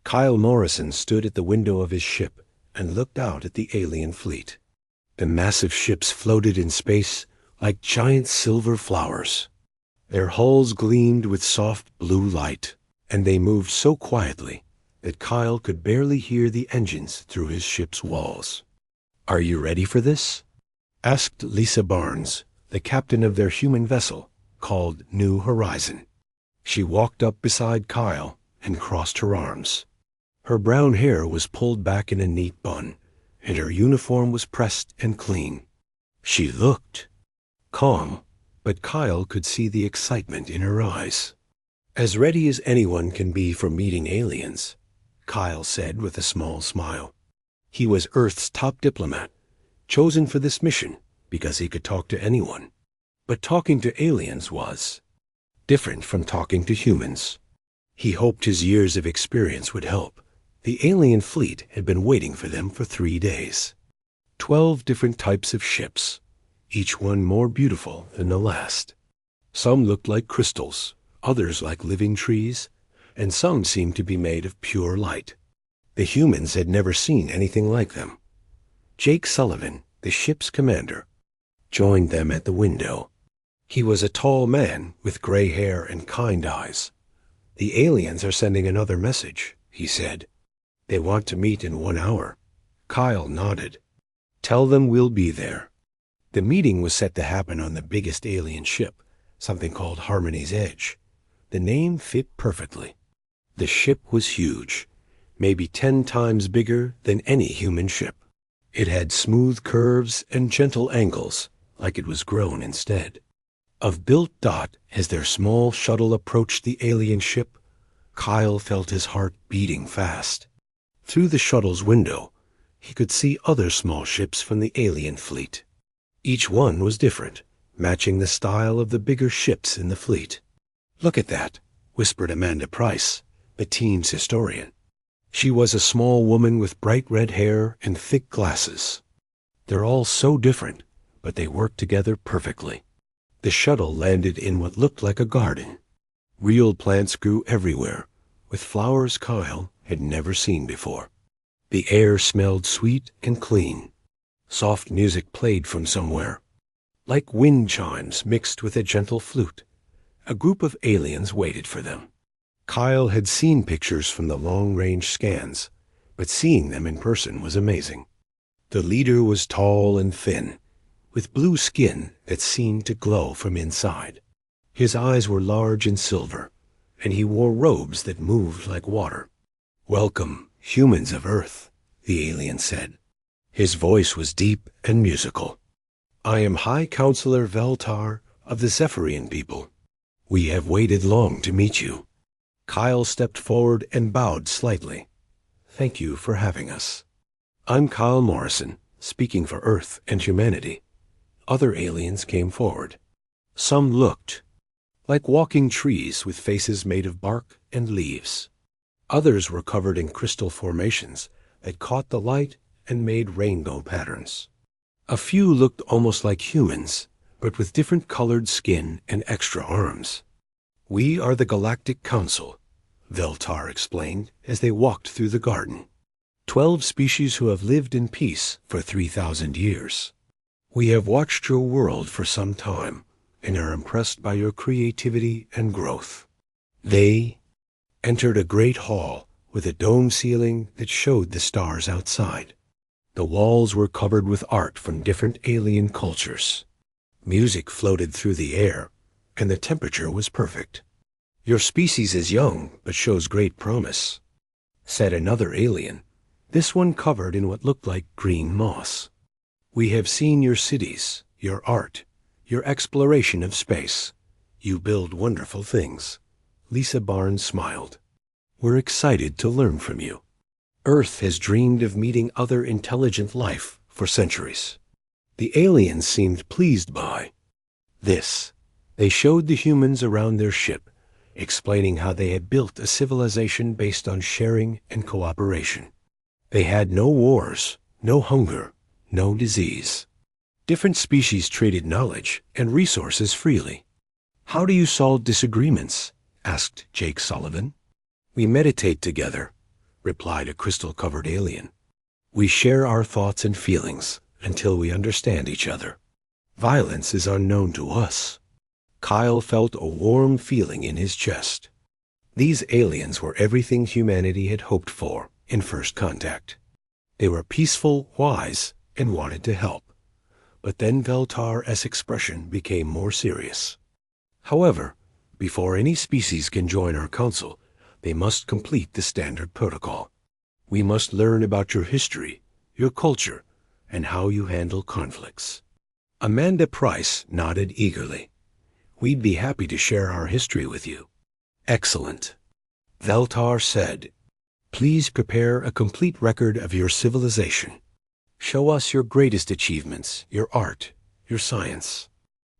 Kyle Morrison stood at the window of his ship and looked out at the alien fleet. The massive ships floated in space like giant silver flowers. Their hulls gleamed with soft blue light, and they moved so quietly that Kyle could barely hear the engines through his ship's walls. "Are you ready for this?" asked Lisa Barnes, the captain of their human vessel, called New Horizon. She walked up beside Kyle and crossed her arms. Her brown hair was pulled back in a neat bun, and her uniform was pressed and clean. She looked calm, but Kyle could see the excitement in her eyes. "As ready as anyone can be for meeting aliens," Kyle said with a small smile. He was Earth's top diplomat, chosen for this mission because he could talk to anyone. But talking to aliens was different from talking to humans. He hoped his years of experience would help. The alien fleet had been waiting for them for 3 days. 12 different types of ships, each one more beautiful than the last. Some looked like crystals, others like living trees, and some seemed to be made of pure light. The humans had never seen anything like them. Jake Sullivan, the ship's commander, joined them at the window. He was a tall man with gray hair and kind eyes. "The aliens are sending another message," he said. "They want to meet in 1 hour." Kyle nodded. "Tell them we'll be there." The meeting was set to happen on the biggest alien ship, something called Harmony's Edge. The name fit perfectly. The ship was huge, maybe 10 times bigger than any human ship. It had smooth curves and gentle angles, like it was grown instead. Of built dot, as their small shuttle approached the alien ship, Kyle felt his heart beating fast. Through the shuttle's window, he could see other small ships from the alien fleet. Each one was different, matching the style of the bigger ships in the fleet. "Look at that," whispered Amanda Price, the team's historian. She was a small woman with bright red hair and thick glasses. "They're all so different, but they work together perfectly." The shuttle landed in what looked like a garden. Real plants grew everywhere, with flowers Kyle had never seen before. The air smelled sweet and clean. Soft music played from somewhere, like wind chimes mixed with a gentle flute. A group of aliens waited for them. Kyle had seen pictures from the long-range scans, but seeing them in person was amazing. The leader was tall and thin, with blue skin that seemed to glow from inside. His eyes were large and silver, and he wore robes that moved like water. "Welcome, humans of Earth," the alien said. His voice was deep and musical. "I am High Counselor Veltar of the Zephyrian people. We have waited long to meet you." Kyle stepped forward and bowed slightly. "Thank you for having us. I'm Kyle Morrison, speaking for Earth and humanity." Other aliens came forward. Some looked like walking trees with faces made of bark and leaves. Others were covered in crystal formations that caught the light and made rainbow patterns. A few looked almost like humans, but with different colored skin and extra arms. "We are the Galactic Council," Veltar explained as they walked through the garden. 12 species who have lived in peace for 3,000 years. We have watched your world for some time and are impressed by your creativity and growth." They entered a great hall with a dome ceiling that showed the stars outside. The walls were covered with art from different alien cultures. Music floated through the air, and the temperature was perfect. "Your species is young, but shows great promise," said another alien, this one covered in what looked like green moss. "We have seen your cities, your art, your exploration of space. You build wonderful things." Lisa Barnes smiled. "We're excited to learn from you. Earth has dreamed of meeting other intelligent life for centuries." The aliens seemed pleased by this. They showed the humans around their ship, explaining how they had built a civilization based on sharing and cooperation. They had no wars, no hunger, no disease. Different species traded knowledge and resources freely. "How do you solve disagreements?" asked Jake Sullivan. "We meditate together. replied a crystal-covered alien. We share our thoughts and feelings until we understand each other. Violence is unknown to us. Kyle felt a warm feeling in his chest. These aliens were everything humanity had hoped for in first contact. They were peaceful, wise, and wanted to help. But then Veltar's expression became more serious. However, before any species can join our council, they must complete the standard protocol. We must learn about your history, your culture, and how you handle conflicts. Amanda Price nodded eagerly. We'd be happy to share our history with you. Excellent. Veltar said, please prepare a complete record of your civilization. Show us your greatest achievements, your art, your science.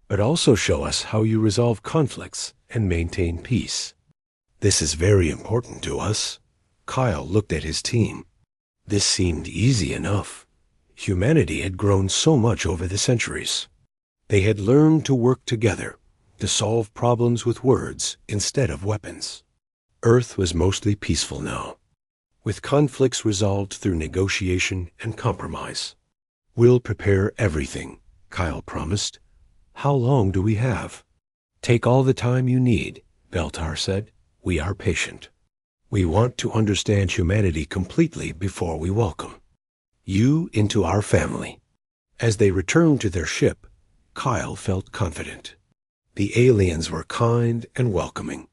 But also show us how you resolve conflicts and maintain peace. This is very important to us. Kyle looked at his team. This seemed easy enough. Humanity had grown so much over the centuries. They had learned to work together, to solve problems with words instead of weapons. Earth was mostly peaceful now, with conflicts resolved through negotiation and compromise. We'll prepare everything, Kyle promised. How long do we have? Take all the time you need, Veltar said. We are patient. We want to understand humanity completely before we welcome you into our family. As they returned to their ship, Kyle felt confident. The aliens were kind and welcoming.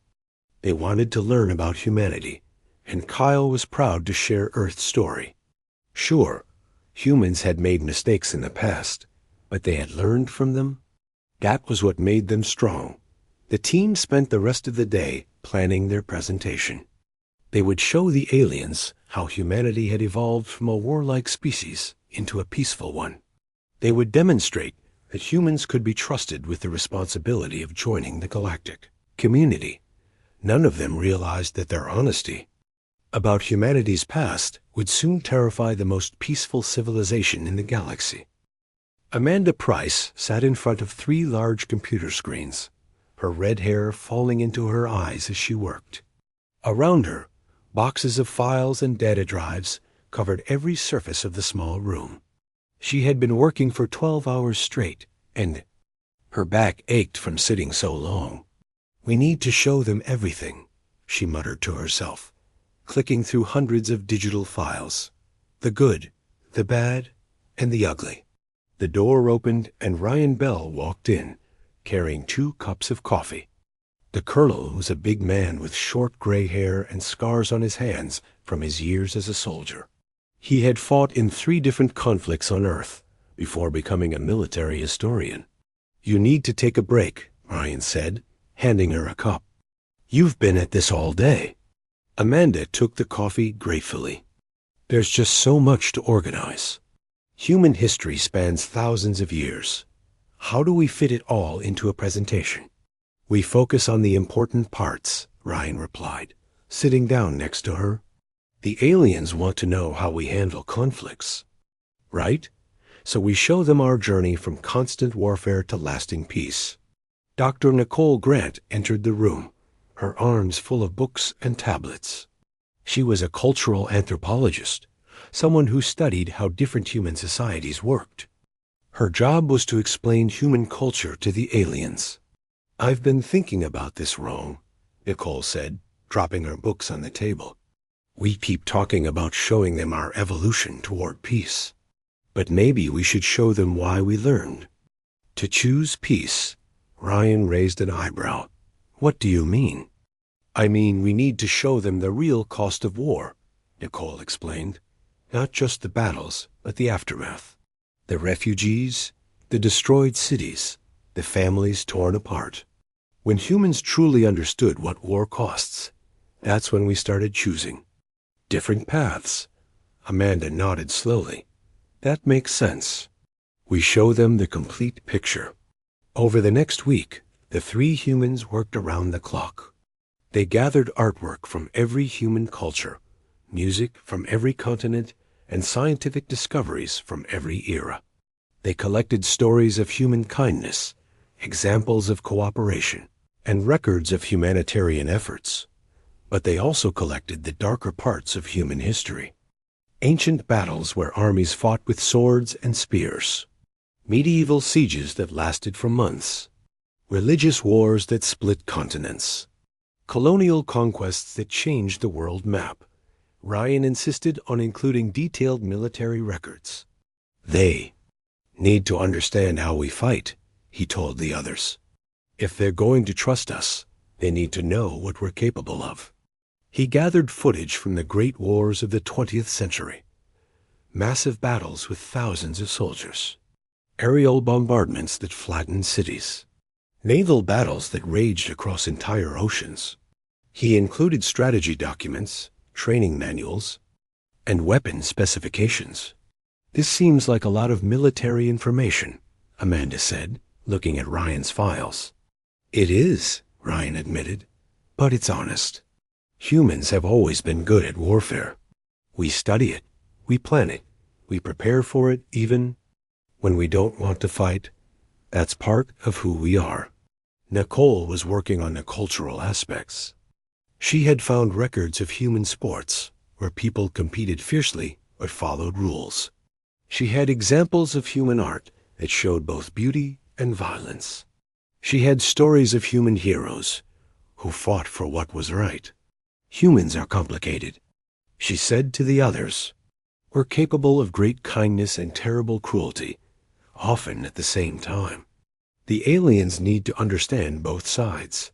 They wanted to learn about humanity, and Kyle was proud to share Earth's story. Sure, humans had made mistakes in the past, but they had learned from them. That was what made them strong. The team spent the rest of the day planning their presentation. They would show the aliens how humanity had evolved from a warlike species into a peaceful one. They would demonstrate that humans could be trusted with the responsibility of joining the galactic community. None of them realized that their honesty about humanity's past would soon terrify the most peaceful civilization in the galaxy. Amanda Price sat in front of 3 large computer screens, her red hair falling into her eyes as she worked. Around her, boxes of files and data drives covered every surface of the small room. She had been working for 12 hours straight, and her back ached from sitting so long. We need to show them everything, she muttered to herself, clicking through hundreds of digital files. The good, the bad, and the ugly. The door opened and Ryan Bell walked in, carrying 2 cups of coffee. The colonel was a big man with short gray hair and scars on his hands from his years as a soldier. He had fought in 3 different conflicts on Earth before becoming a military historian. You need to take a break, Ryan said, handing her a cup. You've been at this all day. Amanda took the coffee gratefully. There's just so much to organize. Human history spans thousands of years. How do we fit it all into a presentation? We focus on the important parts, Ryan replied, sitting down next to her. The aliens want to know how we handle conflicts, right? So we show them our journey from constant warfare to lasting peace. Dr. Nicole Grant entered the room, her arms full of books and tablets. She was a cultural anthropologist, someone who studied how different human societies worked. Her job was to explain human culture to the aliens. I've been thinking about this wrong, Nicole said, dropping her books on the table. We keep talking about showing them our evolution toward peace. But maybe we should show them why we learned. To choose peace, Ryan raised an eyebrow. What do you mean? I mean, we need to show them the real cost of war, Nicole explained. Not just the battles, but the aftermath. The refugees, the destroyed cities, the families torn apart. When humans truly understood what war costs, that's when we started choosing different paths. Amanda nodded slowly. That makes sense. We show them the complete picture. Over the next week, the 3 humans worked around the clock. They gathered artwork from every human culture, music from every continent, and scientific discoveries from every era. They collected stories of human kindness, examples of cooperation, and records of humanitarian efforts. But they also collected the darker parts of human history. Ancient battles where armies fought with swords and spears. Medieval sieges that lasted for months. Religious wars that split continents. Colonial conquests that changed the world map. Ryan insisted on including detailed military records. They need to understand how we fight, he told the others. If they're going to trust us, they need to know what we're capable of. He gathered footage from the great wars of the 20th century. Massive battles with thousands of soldiers. Aerial bombardments that flattened cities. Naval battles that raged across entire oceans. He included strategy documents, training manuals, and weapon specifications. This seems like a lot of military information, Amanda said, looking at Ryan's files. It is, Ryan admitted, but it's honest. Humans have always been good at warfare. We study it, we plan it, we prepare for it even when we don't want to fight. That's part of who we are. Nicole was working on the cultural aspects. She had found records of human sports where people competed fiercely but followed rules. She had examples of human art that showed both beauty and violence. She had stories of human heroes who fought for what was right. Humans are complicated, she said to the others. We're capable of great kindness and terrible cruelty, often at the same time. The aliens need to understand both sides.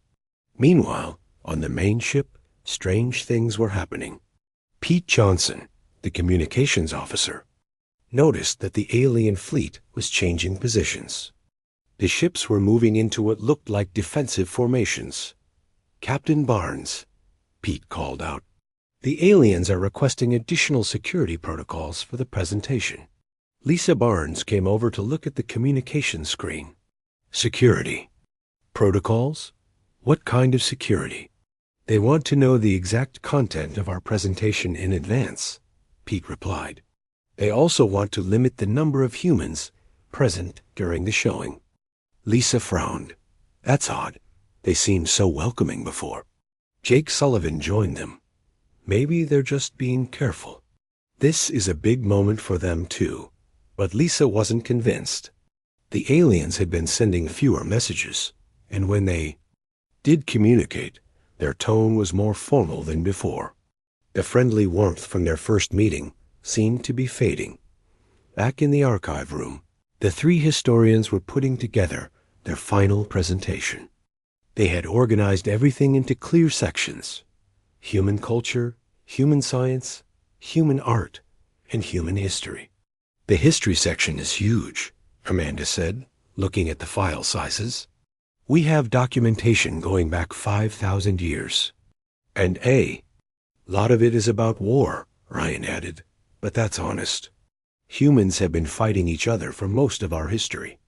Meanwhile, on the main ship, strange things were happening. Pete Johnson, the communications officer, noticed that the alien fleet was changing positions. The ships were moving into what looked like defensive formations. Captain Barnes, Pete called out. The aliens are requesting additional security protocols for the presentation. Lisa Barnes came over to look at the communication screen. Security. Protocols? What kind of security? They want to know the exact content of our presentation in advance, Pete replied. They also want to limit the number of humans present during the showing. Lisa frowned. That's odd. They seemed so welcoming before. Jake Sullivan joined them. Maybe they're just being careful. This is a big moment for them too, but Lisa wasn't convinced. The aliens had been sending fewer messages, and when they did communicate, their tone was more formal than before. The friendly warmth from their first meeting seemed to be fading. Back in the archive room, the three historians were putting together their final presentation. They had organized everything into clear sections: human culture, human science, human art, and human history. The history section is huge, Amanda said, looking at the file sizes. We have documentation going back 5,000 years. And a lot of it is about war, Ryan added, but that's honest. Humans have been fighting each other for most of our history.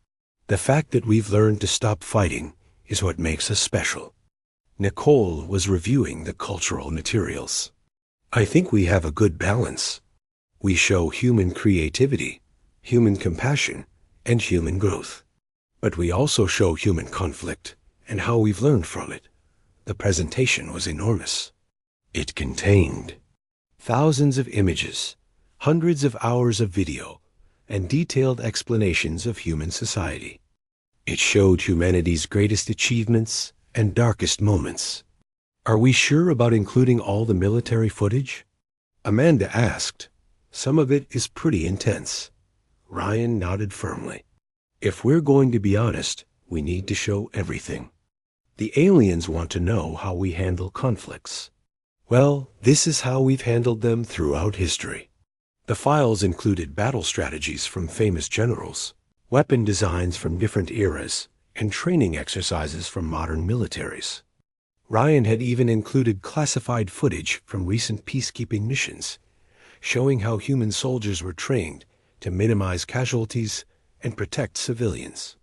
The fact that we've learned to stop fighting is what makes us special. Nicole was reviewing the cultural materials. I think we have a good balance. We show human creativity, human compassion, and human growth. But we also show human conflict and how we've learned from it. The presentation was enormous. It contained thousands of images, hundreds of hours of video, and detailed explanations of human society. It showed humanity's greatest achievements and darkest moments. Are we sure about including all the military footage? Amanda asked. Some of it is pretty intense. Ryan nodded firmly. If we're going to be honest, we need to show everything. The aliens want to know how we handle conflicts. Well, this is how we've handled them throughout history. The files included battle strategies from famous generals, weapon designs from different eras, and training exercises from modern militaries. Ryan had even included classified footage from recent peacekeeping missions, showing how human soldiers were trained to minimize casualties and protect civilians.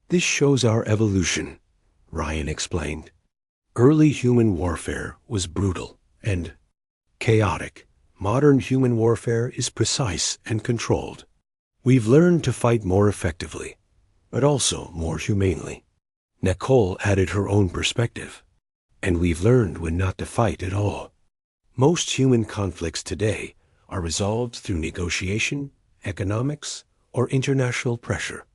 This shows our evolution, Ryan explained. Early human warfare was brutal and chaotic. Modern human warfare is precise and controlled. We've learned to fight more effectively, but also more humanely. Nicole added her own perspective. And we've learned when not to fight at all. Most human conflicts today are resolved through negotiation, economics, or international pressure.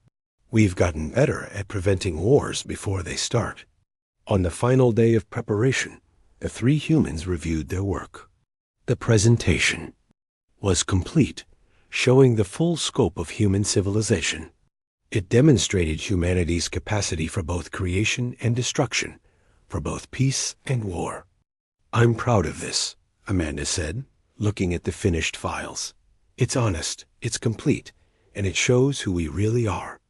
We've gotten better at preventing wars before they start. On the final day of preparation, the three humans reviewed their work. The presentation was complete, showing the full scope of human civilization. It demonstrated humanity's capacity for both creation and destruction, for both peace and war. "I'm proud of this," Amanda said, looking at the finished files. "It's honest, it's complete, and it shows who we really are."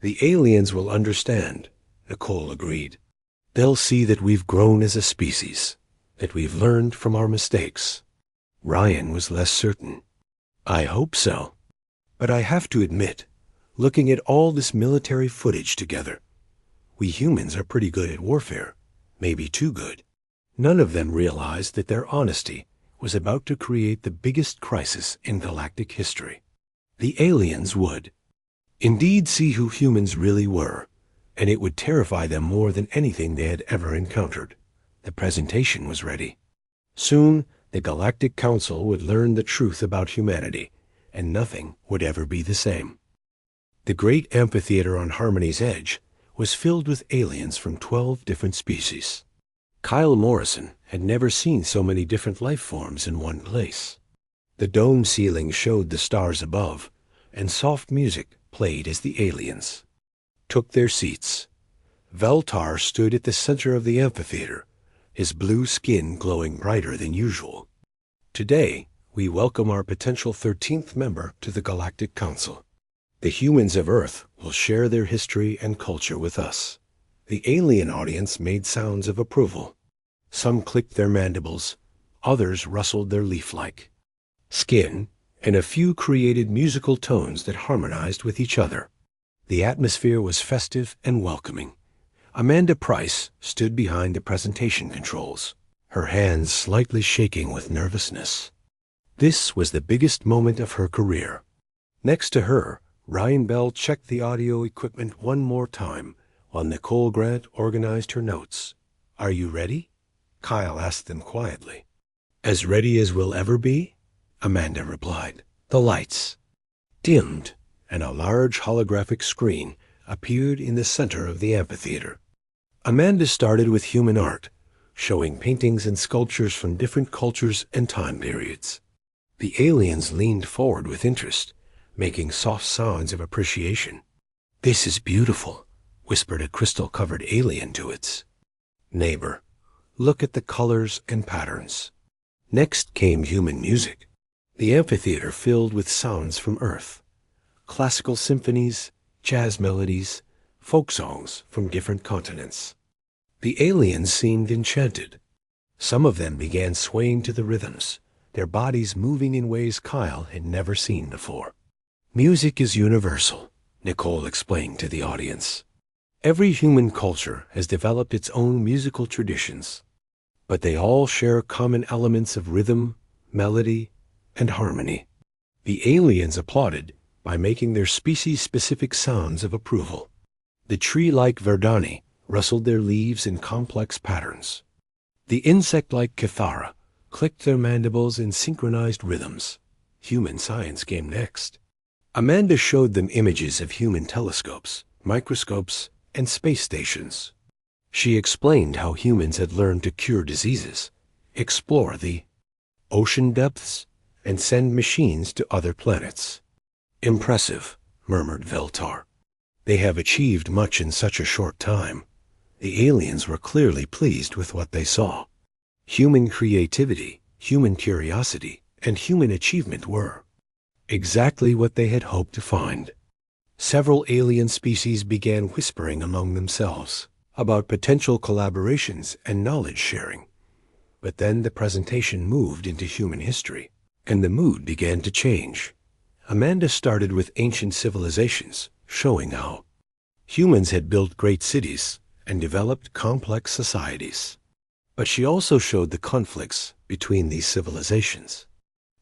"The aliens will understand," Nicole agreed. "They'll see that we've grown as a species, that we've learned from our mistakes." Ryan was less certain. "I hope so. But I have to admit, looking at all this military footage together, we humans are pretty good at warfare, maybe too good." None of them realized that their honesty was about to create the biggest crisis in galactic history. The aliens would indeed see who humans really were, and it would terrify them more than anything they had ever encountered. The presentation was ready. Soon, the Galactic Council would learn the truth about humanity, and nothing would ever be the same. The great amphitheater on Harmony's Edge was filled with aliens from 12 different species. Kyle Morrison had never seen so many different life forms in one place. The dome ceiling showed the stars above, and soft music played as the aliens took their seats. Veltar stood at the center of the amphitheater, his blue skin glowing brighter than usual. "Today, we welcome our potential 13th member to the Galactic Council. The humans of Earth will share their history and culture with us." The alien audience made sounds of approval. Some clicked their mandibles, others rustled their leaf-like skin, and a few created musical tones that harmonized with each other. The atmosphere was festive and welcoming. Amanda Price stood behind the presentation controls, her hands slightly shaking with nervousness. This was the biggest moment of her career. Next to her, Ryan Bell checked the audio equipment one more time, while Nicole Grant organized her notes. "Are you ready?" Kyle asked them quietly. "As ready as we'll ever be," Amanda replied. The lights dimmed, and a large holographic screen appeared in the center of the amphitheater. Amanda started with human art, showing paintings and sculptures from different cultures and time periods. The aliens leaned forward with interest, making soft sounds of appreciation. "This is beautiful," whispered a crystal-covered alien to its neighbor. "Look at the colors and patterns." Next came human music. The amphitheater filled with sounds from Earth. Classical symphonies, jazz melodies, folk songs from different continents. The aliens seemed enchanted. Some of them began swaying to the rhythms, their bodies moving in ways Kyle had never seen before. "Music is universal," Nicole explained to the audience. "Every human culture has developed its own musical traditions, but they all share common elements of rhythm, melody, and harmony." The aliens applauded by making their species-specific sounds of approval. The tree-like Verdani rustled their leaves in complex patterns. The insect-like Cathara clicked their mandibles in synchronized rhythms. Human science came next. Amanda showed them images of human telescopes, microscopes, and space stations. She explained how humans had learned to cure diseases, explore the ocean depths, and send machines to other planets. "Impressive," murmured Veltar. "They have achieved much in such a short time." The aliens were clearly pleased with what they saw. Human creativity, human curiosity, and human achievement were exactly what they had hoped to find. Several alien species began whispering among themselves about potential collaborations and knowledge sharing. But then the presentation moved into human history, and the mood began to change. Amanda started with ancient civilizations, showing how humans had built great cities and developed complex societies. But she also showed the conflicts between these civilizations.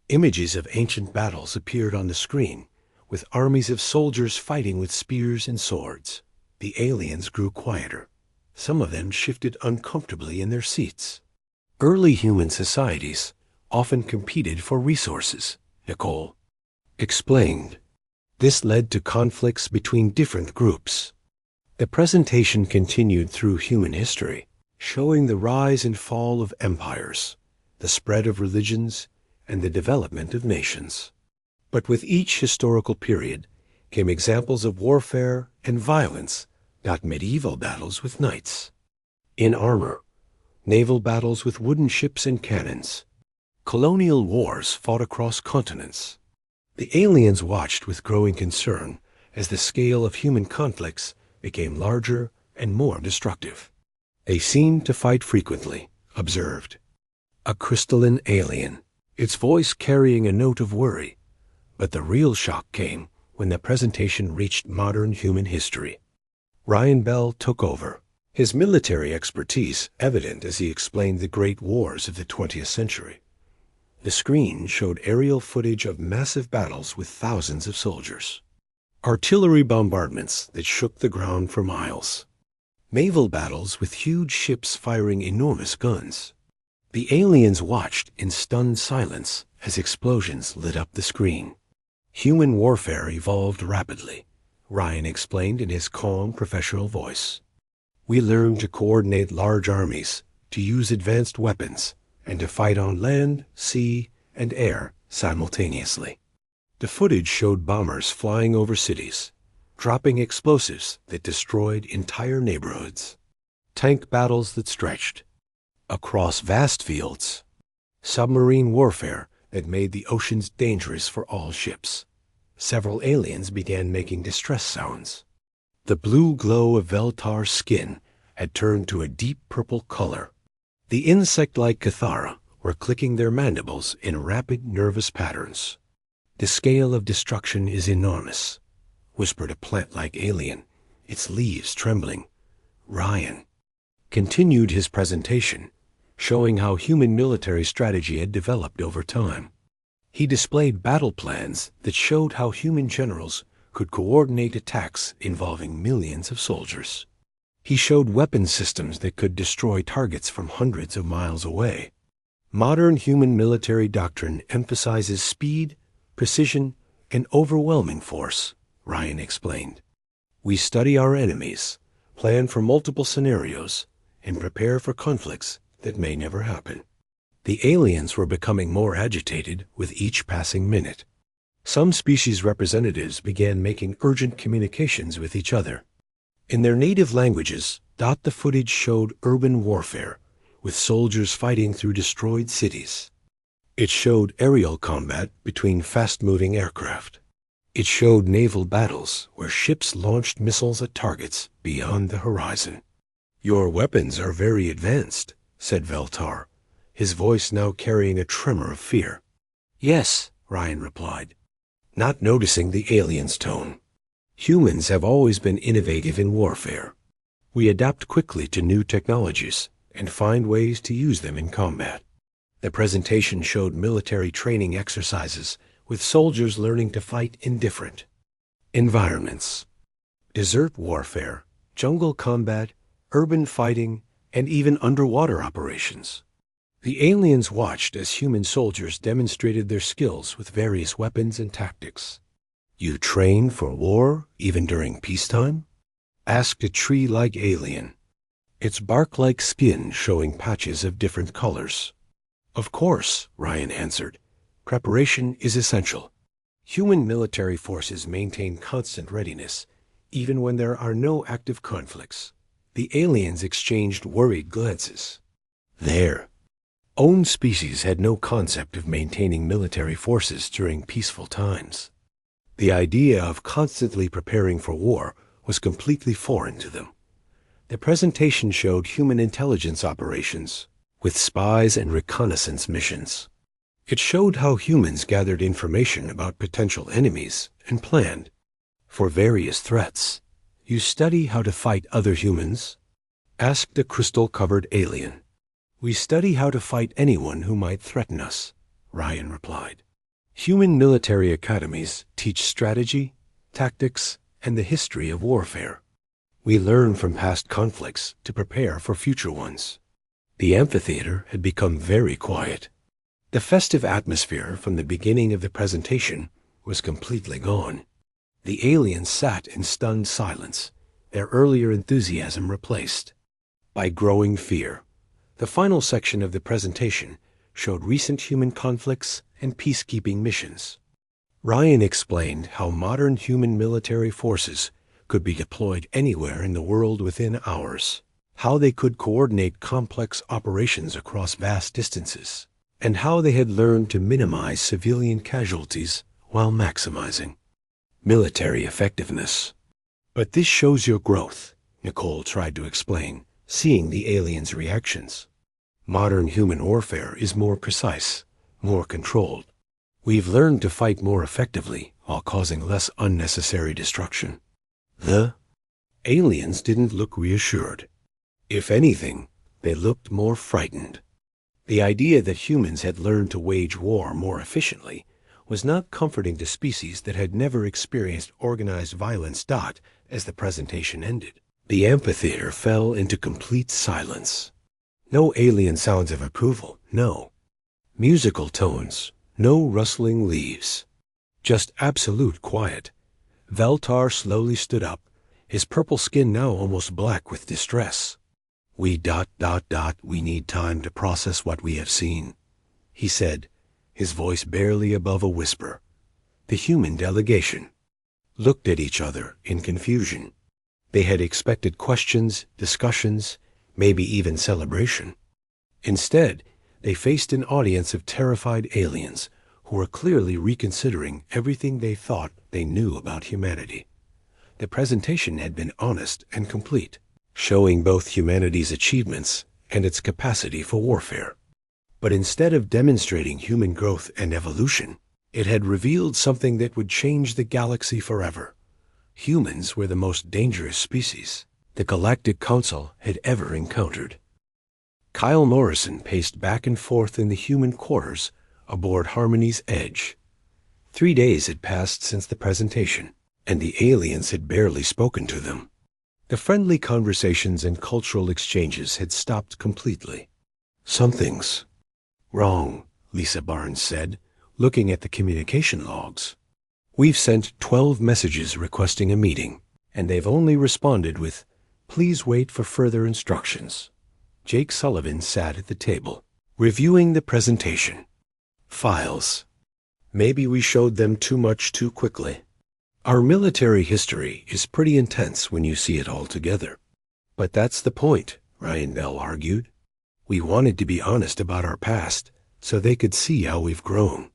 Images of ancient battles appeared on the screen, with armies of soldiers fighting with spears and swords. The aliens grew quieter, Some of them shifted uncomfortably in their seats. Early human societies often competed for resources, Nicole explained. This led to conflicts between different groups. The presentation continued through human history, showing the rise and fall of empires, the spread of religions, and the development of nations. But with each historical period came examples of warfare and violence, not medieval battles with knights in armor, naval battles with wooden ships and cannons. Colonial wars fought across continents. The aliens watched with growing concern as the scale of human conflicts became larger and more destructive. They seemed to fight frequently, observed. A crystalline alien, its voice carrying a note of worry. But the real shock came when the presentation reached modern human history. Ryan Bell took over, his military expertise evident as he explained the great wars of the 20th century. The screen showed aerial footage of massive battles with thousands of soldiers. Artillery bombardments that shook the ground for miles. Naval battles with huge ships firing enormous guns. The aliens watched in stunned silence as explosions lit up the screen. Human warfare evolved rapidly, Ryan explained in his calm, professional voice. We learned to coordinate large armies, to use advanced weapons, and to fight on land, sea, and air simultaneously. The footage showed bombers flying over cities, dropping explosives that destroyed entire neighborhoods. Tank battles that stretched across vast fields. Submarine warfare that made the oceans dangerous for all ships. Several aliens began making distress sounds. The blue glow of Veltar's skin had turned to a deep purple color. The insect-like Cathara were clicking their mandibles in rapid, nervous patterns. The scale of destruction is enormous, whispered a plant-like alien, its leaves trembling. Ryan continued his presentation, showing how human military strategy had developed over time. He displayed battle plans that showed how human generals could coordinate attacks involving millions of soldiers. He showed weapon systems that could destroy targets from hundreds of miles away. Modern human military doctrine emphasizes speed, precision, and overwhelming force, Ryan explained. We study our enemies, plan for multiple scenarios, and prepare for conflicts that may never happen. The aliens were becoming more agitated with each passing minute. Some species representatives began making urgent communications with each other. In their native languages, the footage showed urban warfare, with soldiers fighting through destroyed cities. It showed aerial combat between fast-moving aircraft. It showed naval battles where ships launched missiles at targets beyond the horizon. Your weapons are very advanced, said Veltar, his voice now carrying a tremor of fear. Yes, Ryan replied, not noticing the alien's tone. Humans have always been innovative in warfare. We adapt quickly to new technologies and find ways to use them in combat. The presentation showed military training exercises with soldiers learning to fight in different environments. Desert warfare, jungle combat, urban fighting, and even underwater operations. The aliens watched as human soldiers demonstrated their skills with various weapons and tactics. You train for war even during peacetime? Asked a tree-like alien, its bark-like skin showing patches of different colors. Of course, Ryan answered. Preparation is essential. Human military forces maintain constant readiness, even when there are no active conflicts. The aliens exchanged worried glances. Their own species had no concept of maintaining military forces during peaceful times. The idea of constantly preparing for war was completely foreign to them. The presentation showed human intelligence operations, with spies and reconnaissance missions. It showed how humans gathered information about potential enemies and planned for various threats. You study how to fight other humans? Asked a crystal-covered alien. We study how to fight anyone who might threaten us, Ryan replied. Human military academies teach strategy, tactics, and the history of warfare. We learn from past conflicts to prepare for future ones. The amphitheater had become very quiet. The festive atmosphere from the beginning of the presentation was completely gone. The aliens sat in stunned silence, their earlier enthusiasm replaced by growing fear. The final section of the presentation showed recent human conflicts and peacekeeping missions. Ryan explained how modern human military forces could be deployed anywhere in the world within hours, how they could coordinate complex operations across vast distances, and how they had learned to minimize civilian casualties while maximizing military effectiveness. But this shows your growth, Nicole tried to explain, seeing the aliens' reactions. Modern human warfare is more precise, more controlled. We've learned to fight more effectively while causing less unnecessary destruction. The aliens didn't look reassured. If anything, they looked more frightened. The idea that humans had learned to wage war more efficiently was not comforting to species that had never experienced organized violence. As the presentation ended, the amphitheater fell into complete silence. No alien sounds of approval, no musical tones, no rustling leaves. Just absolute quiet. Veltar slowly stood up, his purple skin now almost black with distress. We need time to process what we have seen, he said, his voice barely above a whisper. The human delegation looked at each other in confusion. They had expected questions, discussions, maybe even celebration. Instead, they faced an audience of terrified aliens who were clearly reconsidering everything they thought they knew about humanity. The presentation had been honest and complete, showing both humanity's achievements and its capacity for warfare. But instead of demonstrating human growth and evolution, it had revealed something that would change the galaxy forever. Humans were the most dangerous species the Galactic Council had ever encountered. Kyle Morrison paced back and forth in the human quarters aboard Harmony's Edge. 3 days had passed since the presentation, and the aliens had barely spoken to them. The friendly conversations and cultural exchanges had stopped completely. Something's wrong, Lisa Barnes said, looking at the communication logs. We've sent 12 messages requesting a meeting, and they've only responded with, "Please wait for further instructions." Jake Sullivan sat at the table, reviewing the presentation. Files. Maybe we showed them too much too quickly. Our military history is pretty intense when you see it all together. But that's the point, Ryan Bell argued. We wanted to be honest about our past so they could see how we've grown.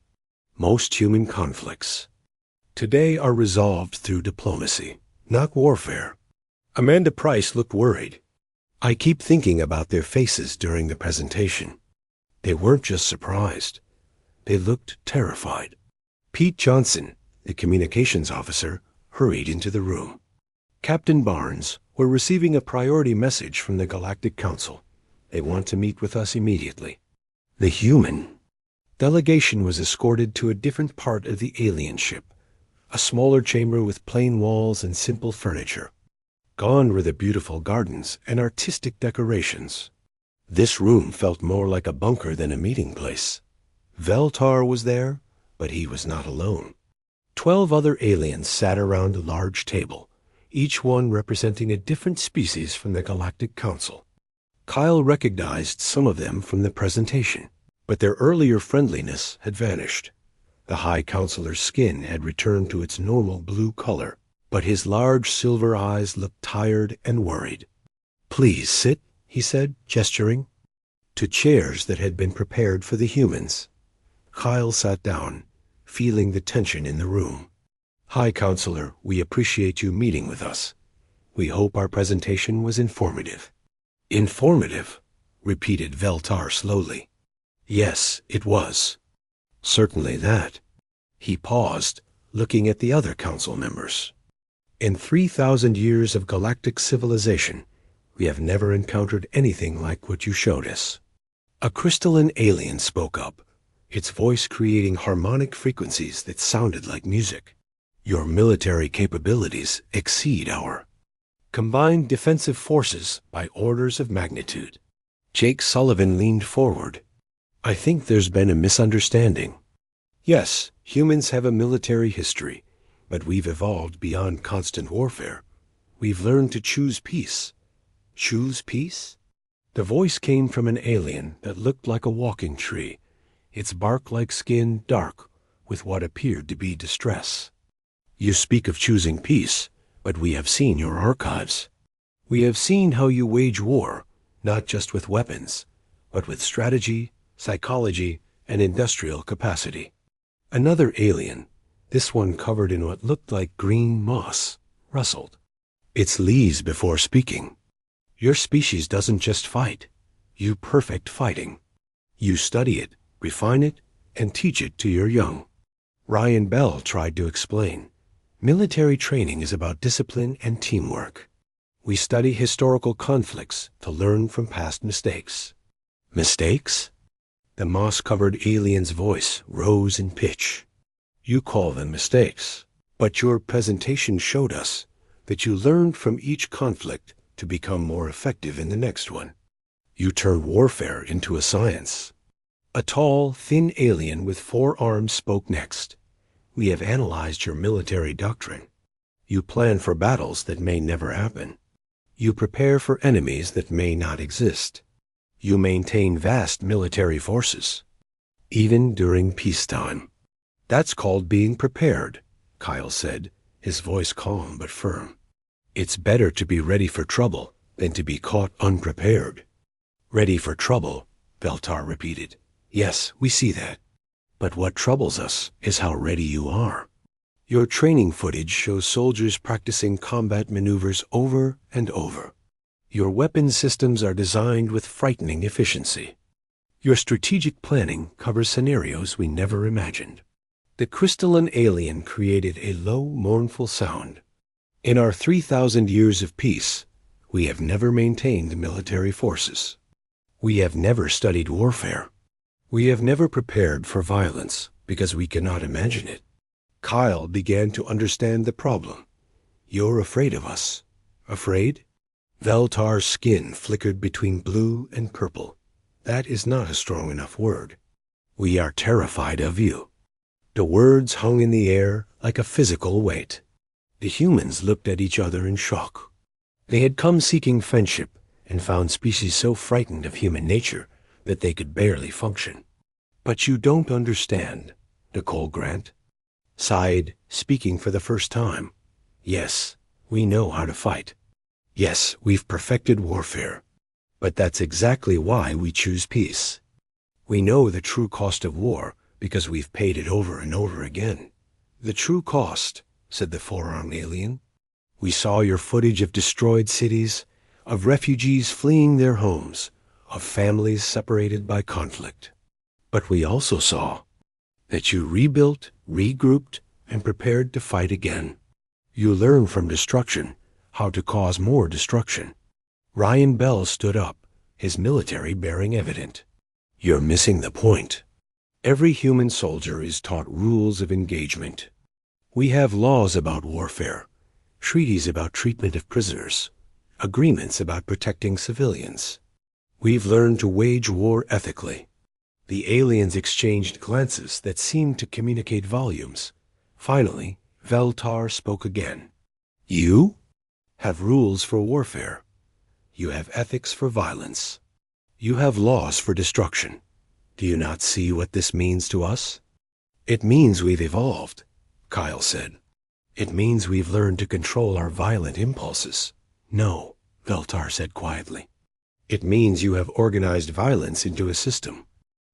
Most human conflicts today are resolved through diplomacy, not warfare. Amanda Price looked worried. I keep thinking about their faces during the presentation. They weren't just surprised. They looked terrified. Pete Johnson, the communications officer, hurried into the room. Captain Barnes, we're receiving a priority message from the Galactic Council. They want to meet with us immediately. The human delegation was escorted to a different part of the alien ship, a smaller chamber with plain walls and simple furniture. Gone were the beautiful gardens and artistic decorations. This room felt more like a bunker than a meeting place. Veltar was there, but he was not alone. 12 other aliens sat around a large table, each one representing a different species from the Galactic Council. Kyle recognized some of them from the presentation, but their earlier friendliness had vanished. The High Counselor's skin had returned to its normal blue color, but his large silver eyes looked tired and worried. Please sit, he said, gesturing to chairs that had been prepared for the humans. Kyle sat down, feeling the tension in the room. High Counselor, we appreciate you meeting with us. We hope our presentation was informative. Informative, repeated Veltar slowly. Yes, it was. Certainly that. He paused, looking at the other council members. In 3,000 years of galactic civilization, we have never encountered anything like what you showed us. A crystalline alien spoke up, its voice creating harmonic frequencies that sounded like music. Your military capabilities exceed our Combined defensive forces by orders of magnitude. Jake Sullivan leaned forward. I think there's been a misunderstanding. Yes, humans have a military history, but we've evolved beyond constant warfare. We've learned to choose peace. Choose peace? The voice came from an alien that looked like a walking tree, its bark-like skin dark with what appeared to be distress. You speak of choosing peace, but we have seen your archives. We have seen how you wage war, not just with weapons, but with strategy, psychology, and industrial capacity. Another alien, this one covered in what looked like green moss, rustled its leaves before speaking. Your species doesn't just fight. You perfect fighting. You study it, refine it, and teach it to your young. Ryan Bell tried to explain. Military training is about discipline and teamwork. We study historical conflicts to learn from past mistakes. Mistakes? The moss-covered alien's voice rose in pitch. You call them mistakes, but your presentation showed us that you learned from each conflict to become more effective in the next one. You turned warfare into a science. A tall, thin alien with 4 arms spoke next. We have analyzed your military doctrine. You plan for battles that may never happen. You prepare for enemies that may not exist. You maintain vast military forces, even during peacetime. That's called being prepared, Kyle said, his voice calm but firm. It's better to be ready for trouble than to be caught unprepared. Ready for trouble, Veltar repeated. Yes, we see that. But what troubles us is how ready you are. Your training footage shows soldiers practicing combat maneuvers over and over. Your weapon systems are designed with frightening efficiency. Your strategic planning covers scenarios we never imagined. The crystalline alien created a low, mournful sound. In our 3,000 years of peace, we have never maintained military forces. We have never studied warfare. We have never prepared for violence because we cannot imagine it. Kyle began to understand the problem. You're afraid of us. Afraid? Veltar's skin flickered between blue and purple. That is not a strong enough word. We are terrified of you. The words hung in the air like a physical weight. The humans looked at each other in shock. They had come seeking friendship and found species so frightened of human nature that they could barely function. But you don't understand, Nicole Grant sighed, speaking for the first time. Yes, we know how to fight. Yes, we've perfected warfare. But that's exactly why we choose peace. We know the true cost of war because we've paid it over and over again. The true cost, said the 4-armed alien. We saw your footage of destroyed cities, of refugees fleeing their homes, of families separated by conflict. But we also saw that you rebuilt, regrouped, and prepared to fight again. You learned from destruction how to cause more destruction. Ryan Bell stood up, his military bearing evident. You're missing the point. Every human soldier is taught rules of engagement. We have laws about warfare, treaties about treatment of prisoners, agreements about protecting civilians. We've learned to wage war ethically. The aliens exchanged glances that seemed to communicate volumes. Finally, Veltar spoke again. You have rules for warfare. You have ethics for violence. You have laws for destruction. Do you not see what this means to us? It means we've evolved, Kyle said. It means we've learned to control our violent impulses. No, Veltar said quietly. It means you have organized violence into a system.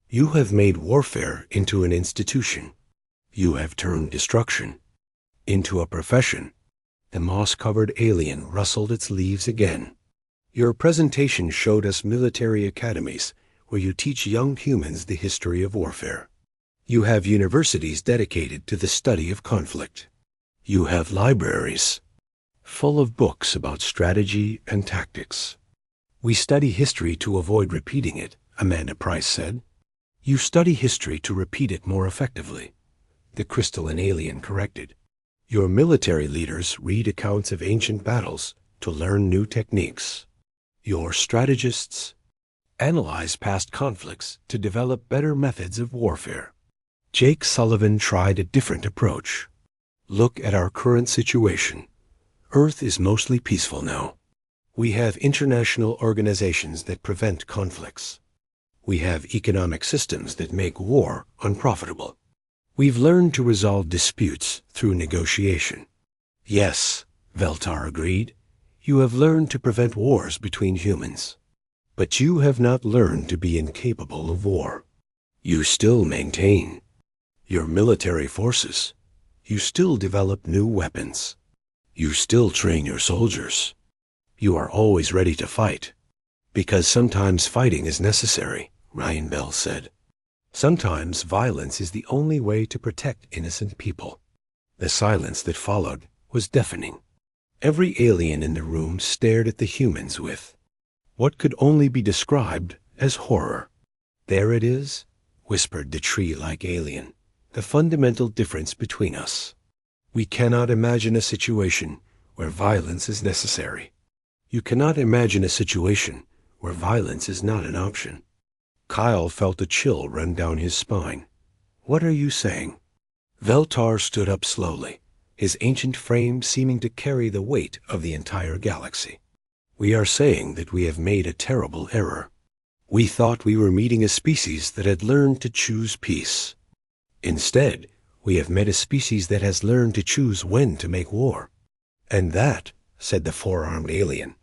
You have made warfare into an institution. You have turned destruction into a profession. The moss-covered alien rustled its leaves again. Your presentation showed us military academies where you teach young humans the history of warfare. You have universities dedicated to the study of conflict. You have libraries full of books about strategy and tactics. We study history to avoid repeating it, Amanda Price said. You study history to repeat it more effectively, the crystalline alien corrected. Your military leaders read accounts of ancient battles to learn new techniques. Your strategists analyze past conflicts to develop better methods of warfare. Jake Sullivan tried a different approach. Look at our current situation. Earth is mostly peaceful now. We have international organizations that prevent conflicts. We have economic systems that make war unprofitable. We've learned to resolve disputes through negotiation. Yes, Veltar agreed. You have learned to prevent wars between humans. But you have not learned to be incapable of war. You still maintain your military forces. You still develop new weapons. You still train your soldiers. You are always ready to fight. Because sometimes fighting is necessary, Ryan Bell said. Sometimes violence is the only way to protect innocent people. The silence that followed was deafening. Every alien in the room stared at the humans with what could only be described as horror. There it is, whispered the tree-like alien, the fundamental difference between us. We cannot imagine a situation where violence is necessary. You cannot imagine a situation where violence is not an option. Kyle felt a chill run down his spine. What are you saying? Veltar stood up slowly, his ancient frame seeming to carry the weight of the entire galaxy. We are saying that we have made a terrible error. We thought we were meeting a species that had learned to choose peace. Instead, we have met a species that has learned to choose when to make war. And that, said the four-armed alien,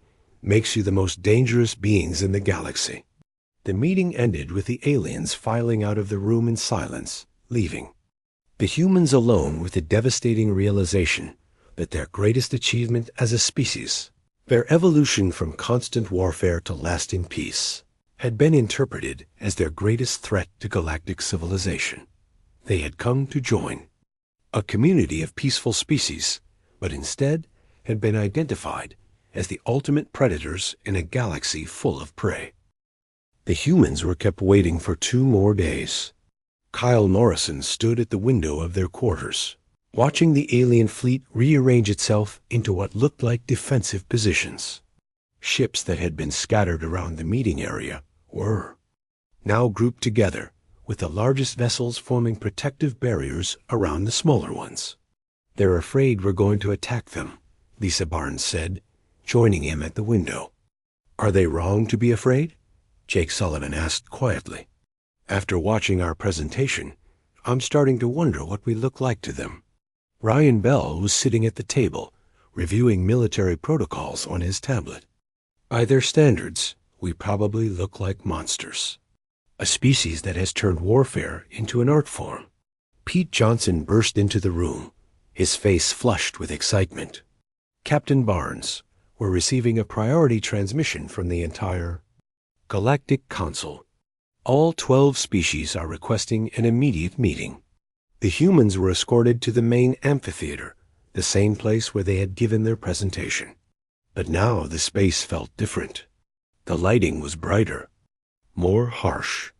makes you the most dangerous beings in the galaxy. The meeting ended with the aliens filing out of the room in silence, leaving. The humans alone with the devastating realization that their greatest achievement as a species, their evolution from constant warfare to lasting peace, had been interpreted as their greatest threat to galactic civilization. They had come to join a community of peaceful species, but instead had been identified as the ultimate predators in a galaxy full of prey. The humans were kept waiting for 2 more days. Kyle Morrison stood at the window of their quarters, watching the alien fleet rearrange itself into what looked like defensive positions. Ships that had been scattered around the meeting area were now grouped together, with the largest vessels forming protective barriers around the smaller ones. They're afraid we're going to attack them, Lisa Barnes said, joining him at the window. Are they wrong to be afraid? Jake Sullivan asked quietly. After watching our presentation, I'm starting to wonder what we look like to them. Ryan Bell was sitting at the table, reviewing military protocols on his tablet. By their standards, we probably look like monsters. A species that has turned warfare into an art form. Pete Johnson burst into the room, his face flushed with excitement. Captain Barnes, we're receiving a priority transmission from the entire Galactic Council. All 12 species are requesting an immediate meeting. The humans were escorted to the main amphitheater, the same place where they had given their presentation. But now the space felt different. The lighting was brighter, more harsh.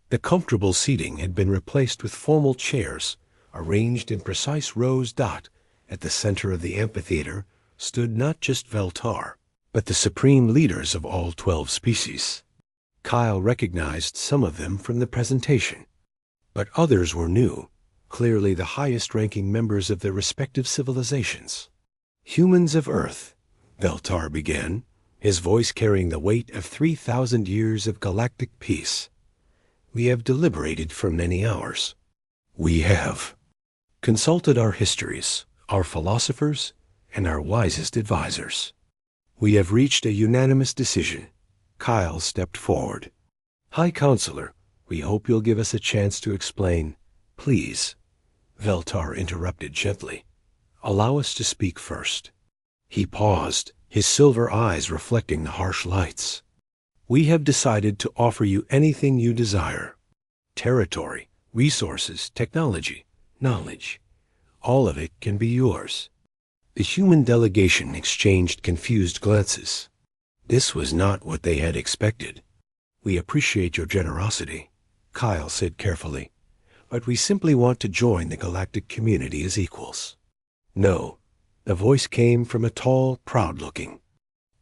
The comfortable seating had been replaced with formal chairs, arranged in precise rows. At the center of the amphitheater stood not just Veltar, but the supreme leaders of all 12 species. Kyle recognized some of them from the presentation, but others were new, clearly the highest-ranking members of their respective civilizations. Humans of Earth, Veltar began, his voice carrying the weight of 3,000 years of galactic peace. We have deliberated for many hours. We have consulted our histories, our philosophers, and our wisest advisors. We have reached a unanimous decision. Kyle stepped forward. High Counselor, we hope you'll give us a chance to explain. Please. Veltar interrupted gently. Allow us to speak first. He paused, his silver eyes reflecting the harsh lights. We have decided to offer you anything you desire. Territory, resources, technology, knowledge. All of it can be yours. The human delegation exchanged confused glances. This was not what they had expected. We appreciate your generosity, Kyle said carefully, but we simply want to join the galactic community as equals. No, the voice came from a tall, proud-looking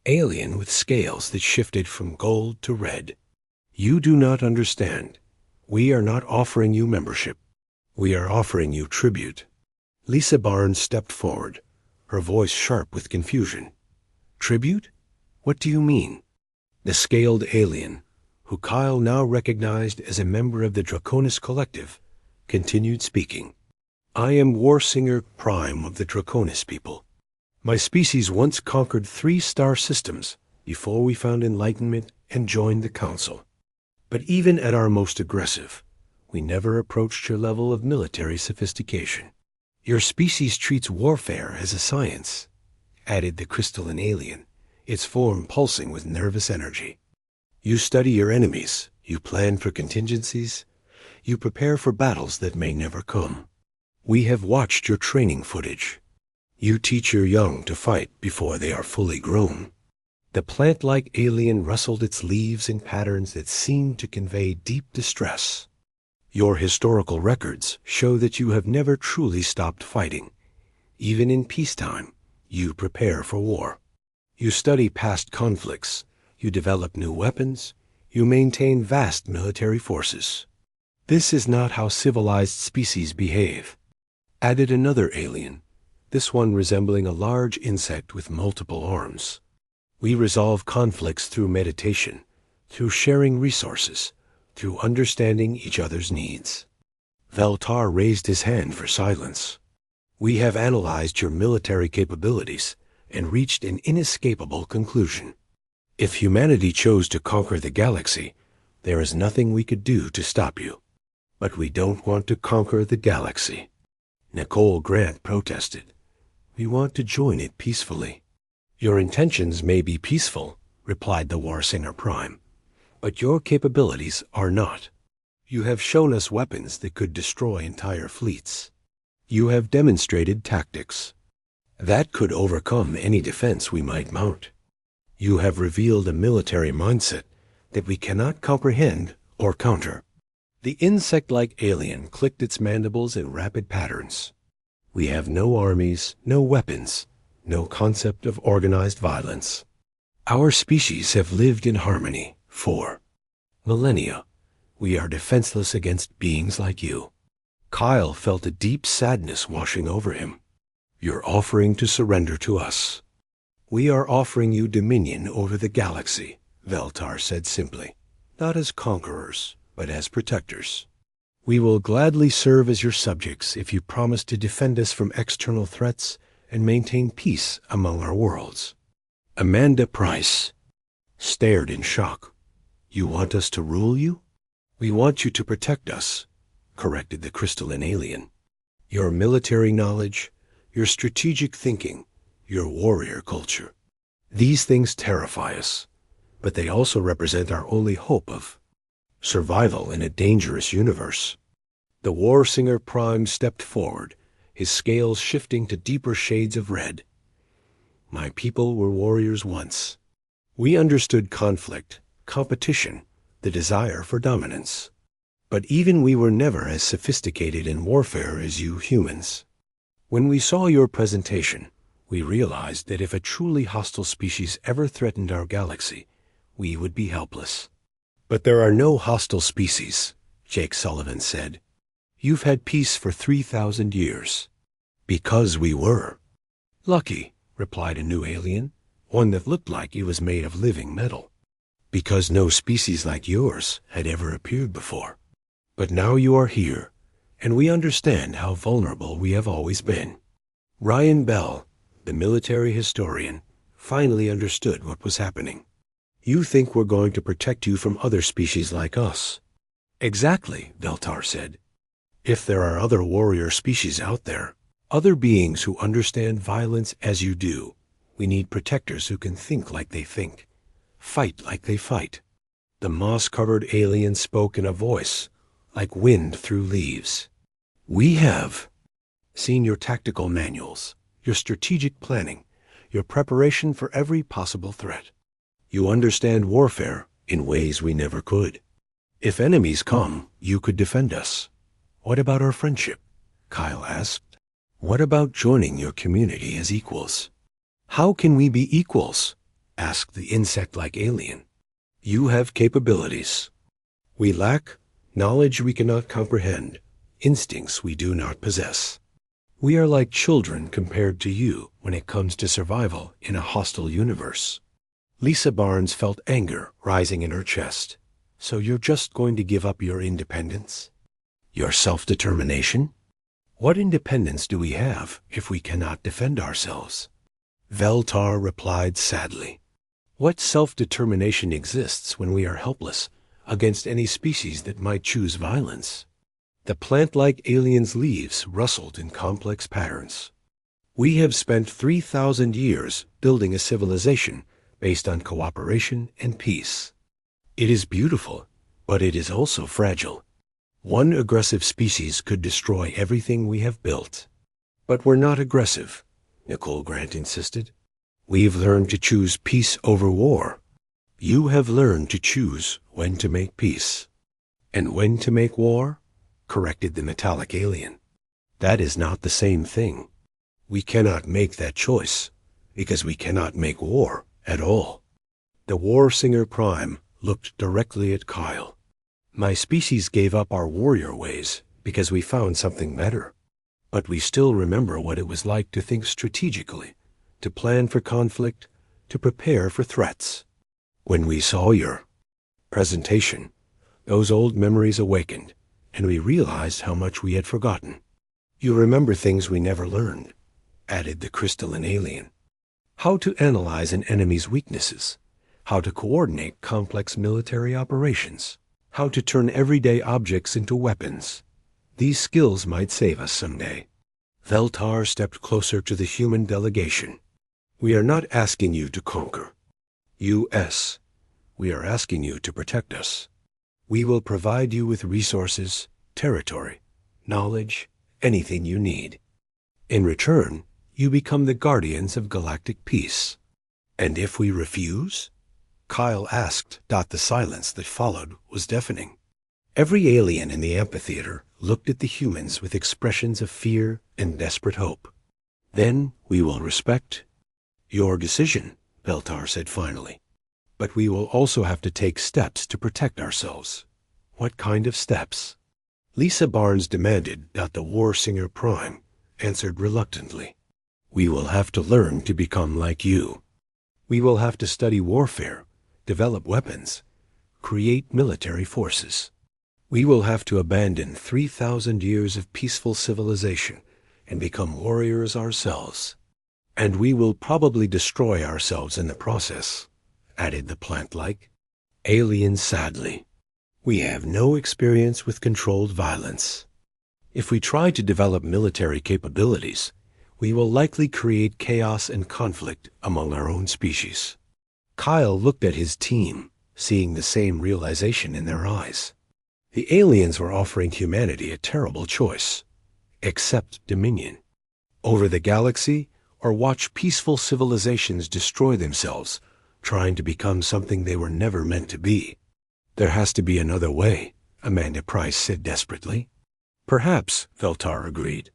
alien with scales that shifted from gold to red. You do not understand. We are not offering you membership. We are offering you tribute. Lisa Barnes stepped forward, her voice sharp with confusion. Tribute? What do you mean? The scaled alien, who Kyle now recognized as a member of the Draconis Collective, continued speaking. I am Warsinger Prime of the Draconis people. My species once conquered 3 star systems before we found enlightenment and joined the Council. But even at our most aggressive, we never approached your level of military sophistication. Your species treats warfare as a science, added the crystalline alien, its form pulsing with nervous energy. You study your enemies, you plan for contingencies, you prepare for battles that may never come. We have watched your training footage. You teach your young to fight before they are fully grown. The plant-like alien rustled its leaves in patterns that seemed to convey deep distress. Your historical records show that you have never truly stopped fighting. Even in peacetime, you prepare for war. You study past conflicts, you develop new weapons, you maintain vast military forces. This is not how civilized species behave, added another alien, this one resembling a large insect with multiple arms. We resolve conflicts through meditation, through sharing resources, through understanding each other's needs. Veltar raised his hand for silence. We have analyzed your military capabilities and reached an inescapable conclusion. If humanity chose to conquer the galaxy, there is nothing we could do to stop you. But we don't want to conquer the galaxy. Nicole Grant protested. We want to join it peacefully. Your intentions may be peaceful, replied the Warsinger Prime, but your capabilities are not. You have shown us weapons that could destroy entire fleets. You have demonstrated tactics that could overcome any defense we might mount. You have revealed a military mindset that we cannot comprehend or counter. The insect-like alien clicked its mandibles in rapid patterns. We have no armies, no weapons, no concept of organized violence. Our species have lived in harmony for millennia. We are defenseless against beings like you. Kyle felt a deep sadness washing over him. You're offering to surrender to us. We are offering you dominion over the galaxy, Veltar said simply, not as conquerors, but as protectors. We will gladly serve as your subjects if you promise to defend us from external threats and maintain peace among our worlds. Amanda Price stared in shock. You want us to rule you? We want you to protect us, corrected the crystalline alien. Your military knowledge, your strategic thinking, your warrior culture. These things terrify us, but they also represent our only hope of survival in a dangerous universe. The Warsinger Prime stepped forward, his scales shifting to deeper shades of red. My people were warriors once. We understood conflict, competition, the desire for dominance. But even we were never as sophisticated in warfare as you humans. When we saw your presentation, we realized that if a truly hostile species ever threatened our galaxy, we would be helpless. But there are no hostile species, Jake Sullivan said. You've had peace for 3,000 years. Because we were. Lucky, replied a new alien, one that looked like he was made of living metal. Because no species like yours had ever appeared before. But now you are here, and we understand how vulnerable we have always been. Ryan Bell, the military historian, finally understood what was happening. You think we're going to protect you from other species like us. Exactly, Veltar said. If there are other warrior species out there, other beings who understand violence as you do, we need protectors who can think like they think, fight like they fight. The moss-covered alien spoke in a voice like wind through leaves. We have seen your tactical manuals, your strategic planning, your preparation for every possible threat. You understand warfare in ways we never could. If enemies come, you could defend us. What about our friendship? Kyle asked. What about joining your community as equals? How can we be equals? asked the insect-like alien. You have capabilities. We lack knowledge we cannot comprehend, instincts we do not possess. We are like children compared to you when it comes to survival in a hostile universe. Lisa Barnes felt anger rising in her chest. So you're just going to give up your independence? Your self-determination? What independence do we have if we cannot defend ourselves? Veltar replied sadly. What self-determination exists when we are helpless against any species that might choose violence? The plant-like alien's leaves rustled in complex patterns. We have spent 3,000 years building a civilization based on cooperation and peace. It is beautiful, but it is also fragile. One aggressive species could destroy everything we have built. But we're not aggressive, Nicole Grant insisted. We've learned to choose peace over war. You have learned to choose when to make peace. And when to make war? Corrected the metallic alien. That is not the same thing. We cannot make that choice, because we cannot make war at all. The War Singer Prime looked directly at Kyle. My species gave up our warrior ways because we found something better. But we still remember what it was like to think strategically, to plan for conflict, to prepare for threats. When we saw your presentation, those old memories awakened, and we realized how much we had forgotten. You remember things we never learned, added the crystalline alien. How to analyze an enemy's weaknesses, how to coordinate complex military operations, how to turn everyday objects into weapons. These skills might save us someday. Veltar stepped closer to the human delegation. We are not asking you to conquer. U.S. We are asking you to protect us. We will provide you with resources, territory, knowledge, anything you need. In return, you become the guardians of galactic peace. And if we refuse? Kyle asked. The silence that followed was deafening. Every alien in the amphitheater looked at the humans with expressions of fear and desperate hope. Then we will respect your decision, Veltar said finally. But we will also have to take steps to protect ourselves. What kind of steps? Lisa Barnes demanded. The War Singer Prime answered reluctantly. We will have to learn to become like you. We will have to study warfare, develop weapons, create military forces. We will have to abandon 3,000 years of peaceful civilization and become warriors ourselves. And we will probably destroy ourselves in the process, added the plant-like alien sadly. We have no experience with controlled violence. If we try to develop military capabilities, we will likely create chaos and conflict among our own species. Kyle looked at his team, seeing the same realization in their eyes. The aliens were offering humanity a terrible choice. Accept dominion over the galaxy or watch peaceful civilizations destroy themselves, trying to become something they were never meant to be. There has to be another way, Amanda Price said desperately. Perhaps, Veltar agreed,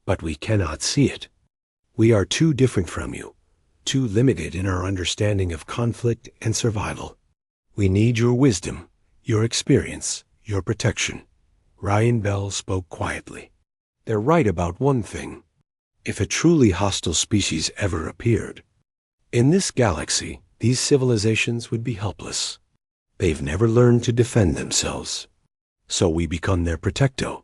but we cannot see it. We are too different from you, too limited in our understanding of conflict and survival. We need your wisdom, your experience, your protection. Ryan Bell spoke quietly. They're right about one thing. If a truly hostile species ever appeared, in this galaxy, these civilizations would be helpless. They've never learned to defend themselves. So we become their protecto,